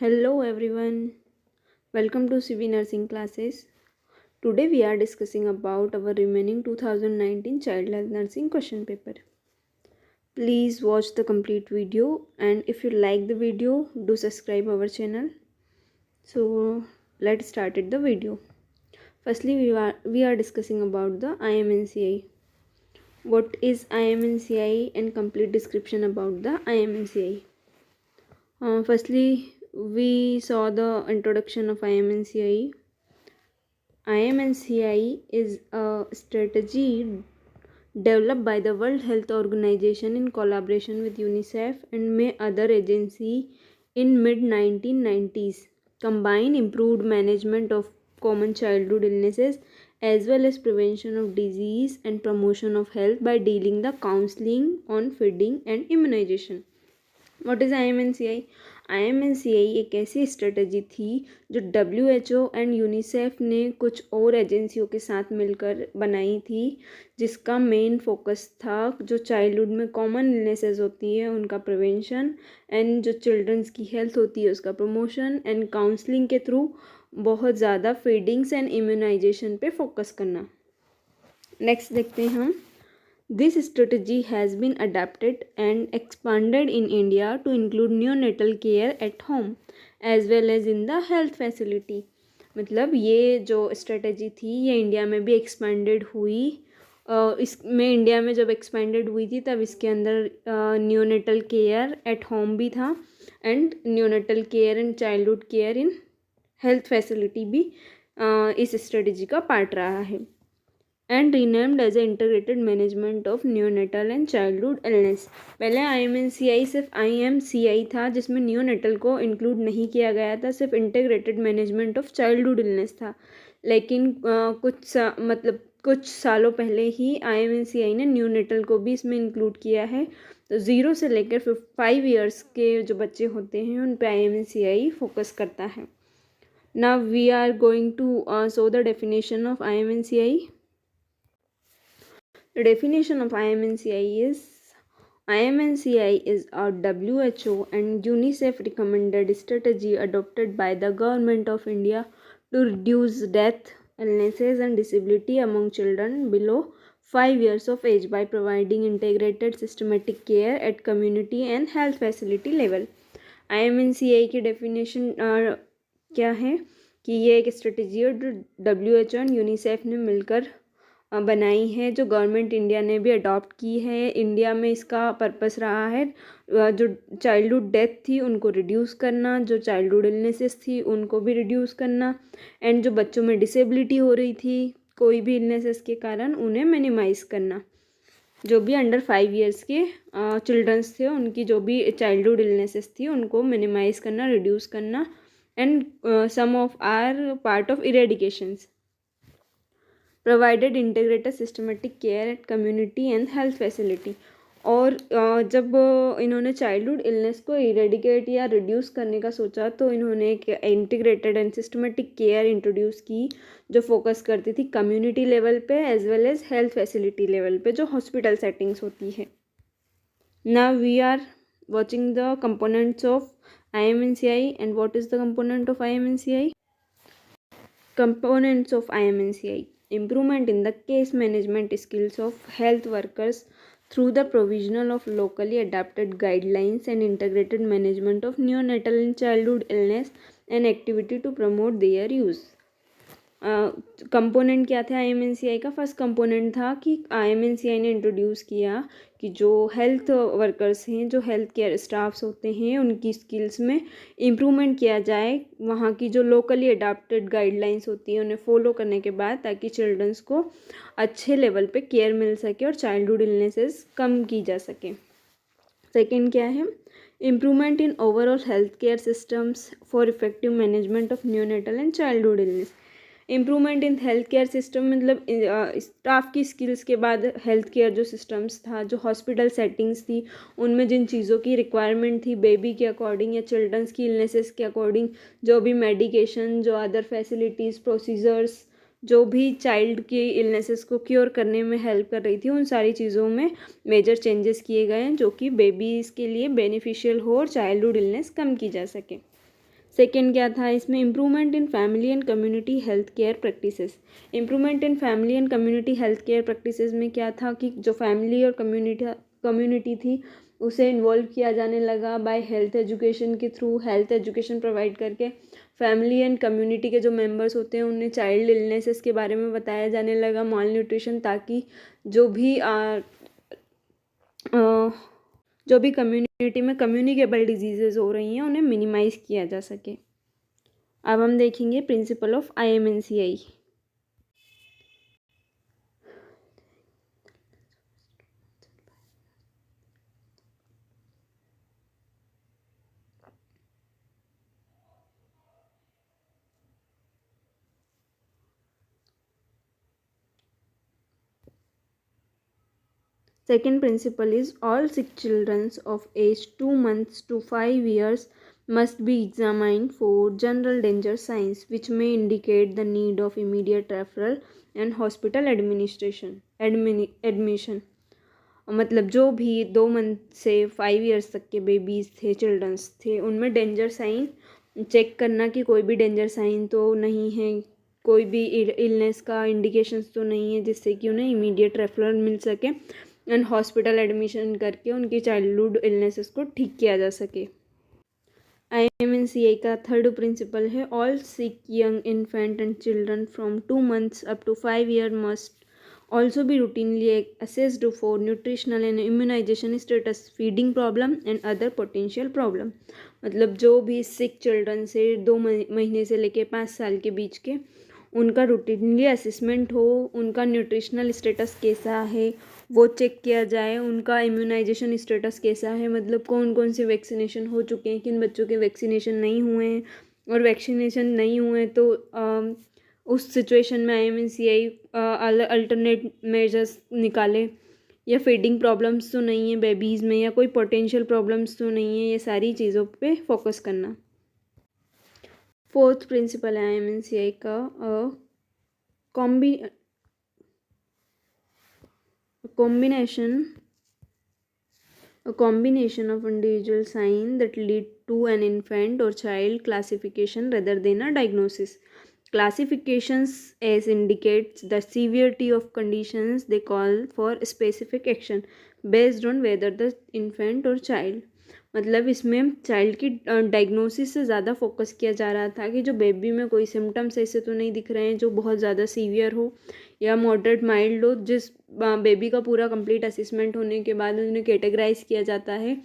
Hello everyone, welcome to CV Nursing classes. Today we are discussing about our remaining 2019 Child Health Nursing question paper. Please watch the complete video, and if you like the video, do subscribe our channel. So let's start the video. Firstly, we are discussing about the IMNCI. What is IMNCI and complete description about the IMNCI. Firstly, we saw the introduction of IMNCI. IMNCI is a strategy developed by the World Health Organization in collaboration with UNICEF and many other agencies in mid-1990s. Combine improved management of common childhood illnesses as well as prevention of disease and promotion of health by dealing the counseling on feeding and immunization. What is IMNCI एक ऐसी strategy थी जो WHO and UNICEF ने कुछ और एजेंसियों के साथ मिलकर बनाई थी, जिसका मेन फोकस था जो चाइल्डहुड में कॉमन इलनेसेस होती है उनका प्रिवेंशन एंड जो चिल्ड्रंस की हेल्थ होती है उसका प्रमोशन एंड काउंसलिंग के थ्रू बहुत ज़्यादा फीडिंग्स एंड इम्यूनाइजेशन पे फोकस करना। नेक्स्ट देखते हैं हम। This strategy has been adapted and expanded in India to include neonatal care at home as well as in the health facility. मतलब ये जो स्ट्रेटजी थी ये इंडिया में भी एक्सपेंडेड हुई। इसमें इंडिया में जब एक्सपेंडेड हुई थी तब इसके अंदर न्यूनेटल केयर एट होम भी था and neonatal care and childhood care in health facility भी इस स्ट्रेटजी का पार्ट रहा है। And renamed as a integrated management of neonatal and childhood illness. पहले IMNCI सिर्फ IMCI था जिसमें न्यूनेटल को इंक्लूड नहीं किया गया था, सिर्फ integrated management of childhood illness था। लेकिन कुछ सालों पहले ही IMNCI ने न्यूनेटल को भी इसमें इंक्लूड किया है। तो 0 से लेकर 5 ईयर्स के जो बच्चे होते हैं उन पर IMNCI फोकस करता है। Now we are going to show the definition of IMNCI. The definition of IMNCI is a WHO and UNICEF recommended strategy adopted by the government of India to reduce death, illnesses and disability among children below 5 years of age by providing integrated systematic care at community and health facility level. IMNCI की definition क्या है कि ये एक strategy है जो WHO और UNICEF ने मिलकर बनाई है, जो गवर्नमेंट इंडिया ने भी अडॉप्ट की है। इंडिया में इसका पर्पस रहा है जो चाइल्डहुड डेथ थी उनको रिड्यूस करना, जो चाइल्डहुड इलनेसेस थी उनको भी रिड्यूस करना एंड जो बच्चों में डिसेबिलिटी हो रही थी कोई भी इलनेसेस के कारण उन्हें मिनिमाइज़ करना। जो भी अंडर 5 ईयर्स के चिल्ड्रंस थे उनकी जो भी चाइल्डहुड इलनेसेस थी उनको मिनिमाइज़ करना, रिड्यूस करना and some of are part of eradications. Provided integrated systematic care at community and health facility. और जब इन्होंने चाइल्डहुड इलनेस को इरेडिकेट या रिड्यूस करने का सोचा तो इन्होंने एक integrated and systematic care introduce की जो फोकस करती थी कम्युनिटी लेवल पे as well as health facility level पे जो हॉस्पिटल सेटिंग्स होती है। Now we are watching the components of IMNCI and what is the component of IMNCI. Components of IMNCI: improvement in the case management skills of health workers through the provision of locally adapted guidelines and integrated management of neonatal and childhood illness and activity to promote their use. Component क्या था IMNCI का? First component था कि IMNCI ने introduce किया कि जो health workers हैं, जो हेल्थ केयर स्टाफ्स होते हैं, उनकी स्किल्स में इम्प्रूवमेंट किया जाए, वहाँ की जो लोकली अडाप्टेड गाइडलाइंस होती हैं उन्हें फॉलो करने के बाद, ताकि चिल्ड्रंस को अच्छे लेवल पे केयर मिल सके और चाइल्डहुड इलनेसेस कम की जा सके। सेकेंड क्या है? Improvement in overall health care systems for effective management of neonatal and childhood illness. Improvement in health care system मतलब स्टाफ की स्किल्स के बाद हेल्थ केयर जो सिस्टम्स था, जो हॉस्पिटल सेटिंग्स थी, उनमें जिन चीज़ों की रिक्वायरमेंट थी बेबी के अकॉर्डिंग या चिल्ड्रंस की इलनेसेस के अकॉर्डिंग, जो भी मेडिकेशन, जो अदर फैसिलिटीज़, प्रोसीजर्स, जो भी चाइल्ड की इलनेसेस को क्योर करने में हेल्प कर रही थी, उन सारी चीज़ों में मेजर चेंजेस किए गए हैं जो कि बेबीज़ के लिए बेनिफिशियल हो और चाइल्डहुड इलनेस कम की जा सके। सेकेंड क्या था इसमें, improvement in family and community health care practices. Improvement in family and community health care practices में क्या था कि जो फैमिली और कम्युनिटी थी उसे इन्वॉल्व किया जाने लगा बाय हेल्थ एजुकेशन के थ्रू। हेल्थ एजुकेशन प्रोवाइड करके फैमिली एंड कम्युनिटी के जो मेंबर्स होते हैं उन्हें चाइल्ड इलनेसेस के बारे में बताया जाने लगा, माल न्यूट्रिशन, ताकि जो भी कम्युनिटी में कम्युनिकेबल डिजीजेज हो रही हैं उन्हें मिनिमाइज किया जा सके। अब हम देखेंगे principle of IMNCI। Second principle is all sick children of age 2 months to 5 years must be examined for general danger signs which may indicate the need of immediate referral and hospital admission। मतलब जो भी 2 month से 5 years तक के babies थे, children's थे, उनमें danger sign check करना कि कोई भी डेंजर साइन तो नहीं है, कोई भी इलनेस का इंडिकेशंस तो नहीं है जिससे कि उन्हें इमीडिएट रेफरल मिल सके एंड हॉस्पिटल एडमिशन करके उनकी चाइल्डहुड इलनेसेस को ठीक किया जा सके। IMNCI का थर्ड प्रिंसिपल है all sick young infant and children from 2 months up to 5 years must also be routinely assessed for nutritional and immunization status, feeding problem and other potential problem। मतलब जो भी सिक चिल्ड्रन से 2 महीने से लेके 5 साल के बीच के उनका रूटीनली असेसमेंट हो, उनका न्यूट्रिशनल स्टेटस कैसा है वो चेक किया जाए, उनका इम्यूनाइजेशन स्टेटस कैसा है, मतलब कौन कौन से वैक्सीनेशन हो चुके हैं, किन बच्चों के वैक्सीनेशन नहीं हुए हैं, और वैक्सीनेशन नहीं हुए तो उस सिचुएशन में IMNCI अल्टरनेट मेजर्स निकाले, या फीडिंग प्रॉब्लम्स तो नहीं है बेबीज़ में, या कोई पोटेंशियल प्रॉब्लम्स तो नहीं है, ये सारी चीज़ों पे फोकस करना। फोर्थ प्रिंसिपल है IMNCI का a combination of individual signs that lead to an infant or child classification rather than a diagnosis। Classifications as indicates the severity of conditions, they call for specific action based on whether the infant or child। मतलब इसमें child की diagnosis से ज़्यादा focus किया जा रहा था कि जो बेबी में कोई सिम्टम्स ऐसे तो नहीं दिख रहे हैं जो बहुत ज़्यादा सीवियर हो या मॉडरेट माइल्ड हो, जिस बेबी का पूरा कंप्लीट असेसमेंट होने के बाद उन्हें कैटेगराइज किया जाता है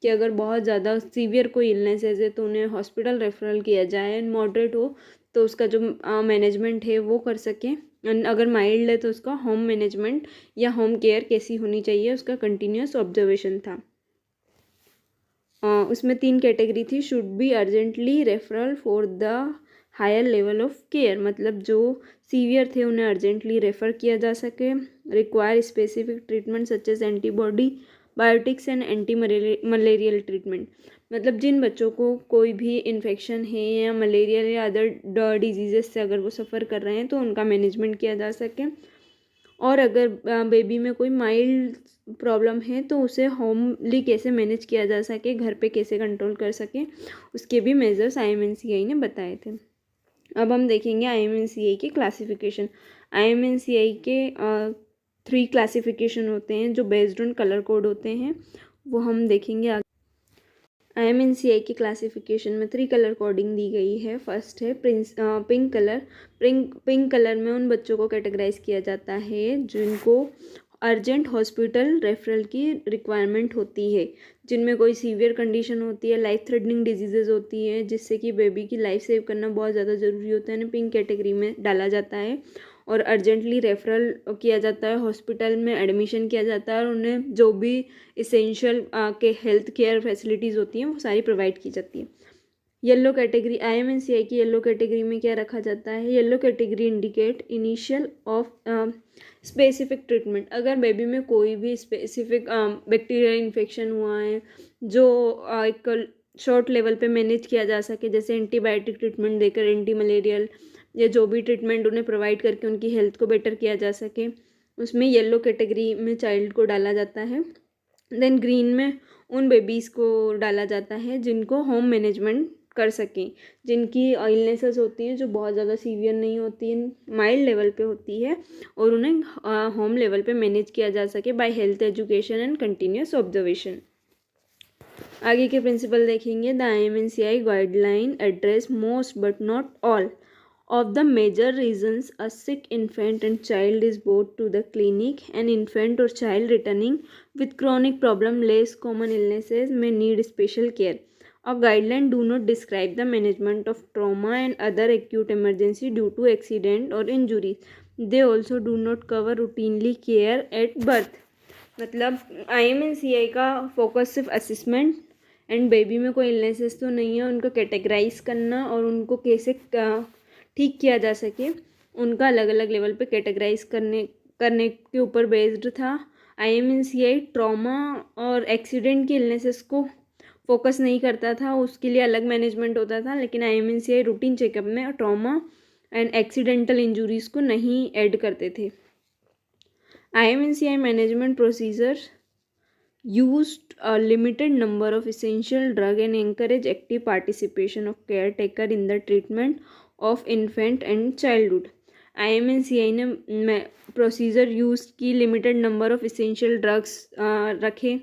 कि अगर बहुत ज़्यादा सीवियर कोई इलनेस है तो उन्हें हॉस्पिटल रेफरल किया जाए, एंड मॉडरेट हो तो उसका जो मैनेजमेंट है वो कर सकें, एंड अगर माइल्ड है तो उसका होम मैनेजमेंट या होम केयर कैसी होनी चाहिए उसका कंटिन्यूस ऑब्जर्वेशन था। उसमें 3 कैटेगरी थी, should be urgently referral for the higher level of care, मतलब जो सीवियर थे उन्हें अर्जेंटली रेफ़र किया जा सके, require specific treatment such as antibody biotics and anti malarial treatment. मतलब जिन बच्चों को कोई भी इन्फेक्शन है या मलेरिया या अदर डिजीज़ से अगर वो सफ़र कर रहे हैं तो उनका मैनेजमेंट किया जा सके, और अगर बेबी में कोई माइल्ड प्रॉब्लम है तो उसे होमली कैसे मैनेज किया जा सके, घर पे कैसे कंट्रोल कर सके, उसके भी मेजर्स IMNCI ने बताए थे। अब हम देखेंगे IMNCI की क्लासिफिकेशन। IMNCI के 3 क्लासिफिकेशन होते हैं जो बेस्ड ऑन कलर कोड होते हैं, वो हम देखेंगे आगे। IMNCI की क्लासिफिकेशन में 3 कलर कोडिंग दी गई है। फर्स्ट है पिंक कलर। पिंक कलर में उन बच्चों को कैटेगराइज किया जाता है जिनको अर्जेंट हॉस्पिटल रेफरल की रिक्वायरमेंट होती है, जिनमें कोई सीवियर कंडीशन होती है, लाइफ थ्रेटनिंग डिजीजेज होती है जिससे कि बेबी की लाइफ सेव करना बहुत ज़्यादा ज़रूरी होता है, पिंक कैटेगरी में डाला जाता है और अर्जेंटली रेफरल किया जाता है, हॉस्पिटल में एडमिशन किया जाता है और उन्हें जो भी इसेंशियल के हेल्थ केयर फैसिलिटीज़ होती हैं वो सारी प्रोवाइड की जाती है। येलो कैटेगरी, IMNCI की येलो कैटेगरी में क्या रखा जाता है, yellow category indicate initial of specific treatment. अगर बेबी में कोई भी स्पेसिफिक बैक्टीरियल इन्फेक्शन हुआ है जो एक शॉर्ट लेवल पे मैनेज किया जा सके, जैसे एंटीबायोटिक ट्रीटमेंट देकर एंटी मलेरियल या जो भी ट्रीटमेंट उन्हें प्रोवाइड करके उनकी हेल्थ को बेटर किया जा सके, उसमें येलो कैटेगरी में चाइल्ड को डाला जाता है। देन ग्रीन में उन बेबीज़ को डाला जाता है जिनको होम मैनेजमेंट कर सकें, जिनकी इलनेसेस होती है जो बहुत ज़्यादा सीवियर नहीं होती है, माइल्ड लेवल पे होती है, और उन्हें होम लेवल पे मैनेज किया जा सके by health education and continuous observation. आगे के प्रिंसिपल देखेंगे। The IMNCI guideline address most but not all of the major reasons a sick infant and child is brought to the clinic. An infant or child returning with chronic problem, less common illnesses may need special care. A guideline do not describe the management of trauma and other acute emergency due to accident or injury. They also do not cover routinely care at birth. मतलब IMNCI का focus सिर्फ assessment and baby में कोई illnesses तो नहीं है, उनको categorise करना और उनको कैसे ठीक किया जा सके उनका अलग अलग लेवल पे कैटेगराइज करने के ऊपर बेस्ड था। IMNCI ट्रॉमा और एक्सीडेंट की इलनेसेस को फोकस नहीं करता था, उसके लिए अलग मैनेजमेंट होता था, लेकिन IMNCI रूटीन चेकअप में ट्रॉमा एंड एक्सीडेंटल इंजरीज को नहीं ऐड करते थे। IMNCI management procedure used a limited number of essential drug and encourage active participation of caretaker in the treatment of infant and childhood. IMNCI ने procedure use की limited number of essential drugs रखे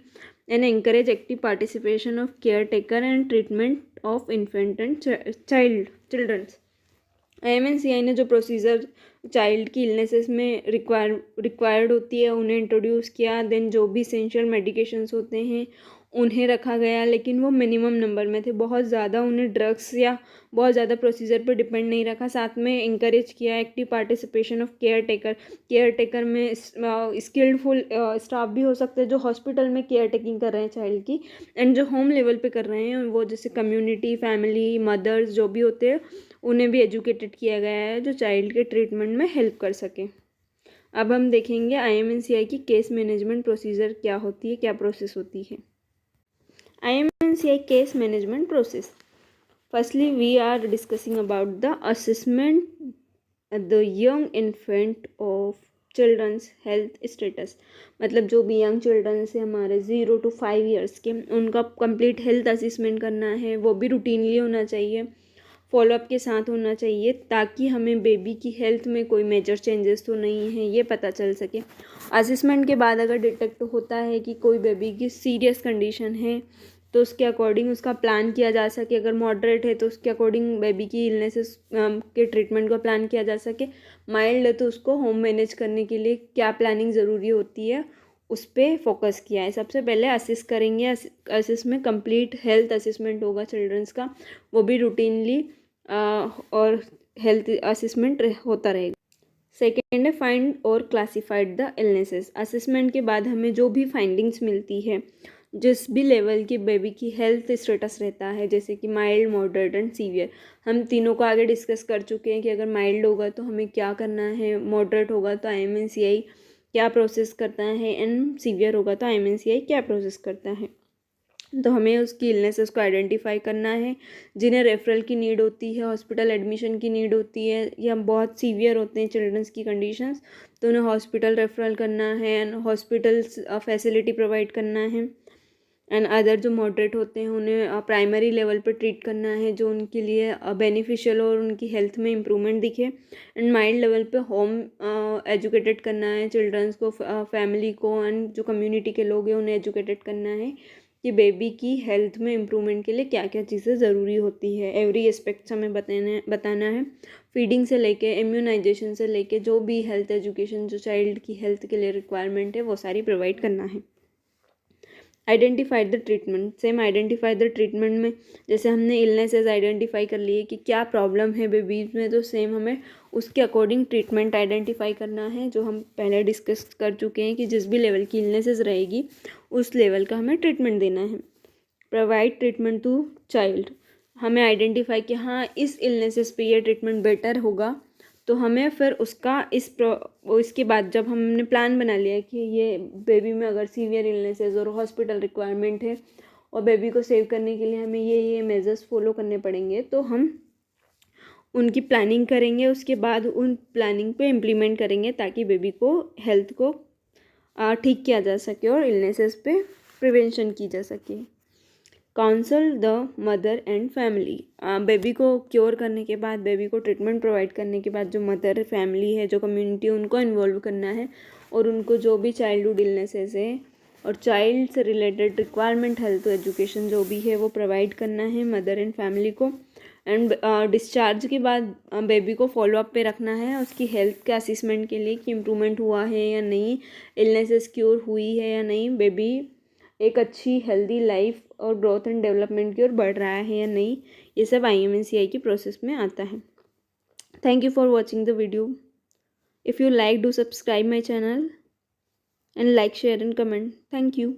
and encourage active participation of care taker and treatment of infant and childrens. IMNCI ने जो procedure child की illnesses में required होती है उन्हें इंट्रोड्यूस किया। देन जो भी इसेंशियल मेडिकेशंस होते हैं उन्हें रखा गया, लेकिन वो मिनिमम नंबर में थे, बहुत ज़्यादा उन्हें ड्रग्स या बहुत ज़्यादा प्रोसीजर पर डिपेंड नहीं रखा। साथ में इंकरेज किया active participation of care taker में स्किल्डफुल स्टाफ भी हो सकते हैं जो हॉस्पिटल में केयर टेकिंग कर रहे हैं चाइल्ड की, एंड जो होम लेवल पे कर रहे हैं वो जैसे कम्युनिटी, फैमिली, मदर्स जो भी होते हैं उन्हें भी एजुकेटेड किया गया है जो चाइल्ड के ट्रीटमेंट में हेल्प कर सके। अब हम देखेंगे IMNCI की केस मैनेजमेंट प्रोसीजर क्या होती है, क्या प्रोसेस होती है। IMNCI case management process. Firstly, we are discussing about the assessment the young infant of children's health status. मतलब जो भी यंग चिल्ड्रन से हमारे 0 to 5 years के, उनका कंप्लीट हेल्थ असेसमेंट करना है, वो भी रूटीनली होना चाहिए, फॉलोअप के साथ होना चाहिए, ताकि हमें बेबी की हेल्थ में कोई मेजर चेंजेस तो नहीं है ये पता चल सके। असेसमेंट के बाद अगर डिटेक्ट होता है कि कोई बेबी की सीरियस कंडीशन है तो उसके अकॉर्डिंग उसका प्लान किया जा सके, अगर मॉडरेट है तो उसके अकॉर्डिंग बेबी की इलनेसेस के ट्रीटमेंट का प्लान किया जा सके, माइल्ड है तो उसको होम मैनेज करने के लिए क्या प्लानिंग ज़रूरी होती है उस पर फोकस किया है। सबसे पहले असिस करेंगे, असिस में कंप्लीट हेल्थ असेसमेंट होगा चिल्ड्रंस का, वो भी रूटीनली और हेल्थ असेसमेंट होता रहेगा। सेकेंड है फाइंड और क्लासीफाइड द इलनेसेस। असेसमेंट के बाद हमें जो भी फाइंडिंग्स मिलती है, जिस भी लेवल की बेबी की हेल्थ स्टेटस रहता है, जैसे कि माइल्ड, मॉडरेट एंड सीवियर, हम तीनों को आगे डिस्कस कर चुके हैं कि अगर माइल्ड होगा तो हमें क्या करना है, मॉडरेट होगा तो IMNCI क्या प्रोसेस करता है, एंड सीवियर होगा तो IMNCI क्या प्रोसेस करता है। तो हमें उसकी इलनेसेस को आइडेंटिफाई करना है, जिन्हें रेफरल की नीड होती है, हॉस्पिटल एडमिशन की नीड होती है, या बहुत सीवियर होते हैं चिल्ड्रंस की कंडीशंस तो उन्हें हॉस्पिटल रेफरल करना है एंड हॉस्पिटल्स फैसिलिटी प्रोवाइड करना है, एंड अदर जो मॉडरेट होते हैं उन्हें प्राइमरी लेवल पर ट्रीट करना है जो उनके लिए बेनिफिशियल और उनकी हेल्थ में इम्प्रूवमेंट दिखे, एंड माइल्ड लेवल पे होम एजुकेटेड करना है चिल्ड्रंस को, फैमिली को, एंड जो कम्युनिटी के लोग हैं उन्हें एजुकेटेड करना है कि बेबी की हेल्थ में इम्प्रूवमेंट के लिए क्या क्या चीज़ें ज़रूरी होती है। एवरी एस्पेक्ट्स हमें बताना है, फीडिंग से लेके इम्यूनाइजेशन से लेके जो भी हेल्थ एजुकेशन जो चाइल्ड की हेल्थ के लिए रिक्वायरमेंट है वो सारी प्रोवाइड करना है। Identified the treatment, same identify the treatment में जैसे हमने इलनेसेस आइडेंटिफाई कर लिए कि क्या प्रॉब्लम है बेबीज़ में, तो सेम हमें उसके अकॉर्डिंग ट्रीटमेंट आइडेंटिफाई करना है, जो हम पहले डिस्कस कर चुके हैं कि जिस भी लेवल की इलनेसेस रहेगी उस लेवल का हमें ट्रीटमेंट देना है। प्रोवाइड ट्रीटमेंट टू चाइल्ड, हमें आइडेंटिफाई कि हाँ इस इलनेसेस पे ये ट्रीटमेंट बेटर होगा, तो हमें फिर उसका इसके बाद जब हमने प्लान बना लिया कि ये बेबी में अगर सीवियर इलनेसेस और हॉस्पिटल रिक्वायरमेंट है और बेबी को सेव करने के लिए हमें ये मेजर्स फॉलो करने पड़ेंगे, तो हम उनकी प्लानिंग करेंगे, उसके बाद उन प्लानिंग पे इम्प्लीमेंट करेंगे ताकि बेबी को हेल्थ को ठीक किया जा सके और इलनेसेस पे प्रिवेंशन की जा सके। Counsel the mother and family. Baby को क्योर करने के बाद, बेबी को ट्रीटमेंट प्रोवाइड करने के बाद जो मदर फैमिली है, जो कम्युनिटी, उनको इन्वॉल्व करना है और उनको जो भी चाइल्डहुड इलनेसेस है और चाइल्ड से रिलेटेड रिक्वायरमेंट, हेल्थ एजुकेशन जो भी है वो प्रोवाइड करना है मदर एंड फैमिली को। एंड डिस्चार्ज के बाद बेबी को फॉलोअप पे रखना है उसकी हेल्थ के असेसमेंट के लिए कि इम्प्रूवमेंट हुआ है या नहीं, इलनेसेस क्योर हुई है या नहीं, बेबी एक अच्छी हेल्दी लाइफ और ग्रोथ एंड डेवलपमेंट की ओर बढ़ रहा है या नहीं। ये सब IMNCI की प्रोसेस में आता है। Thank you for watching the video. If you like, do subscribe my channel and like, share and comment. Thank you.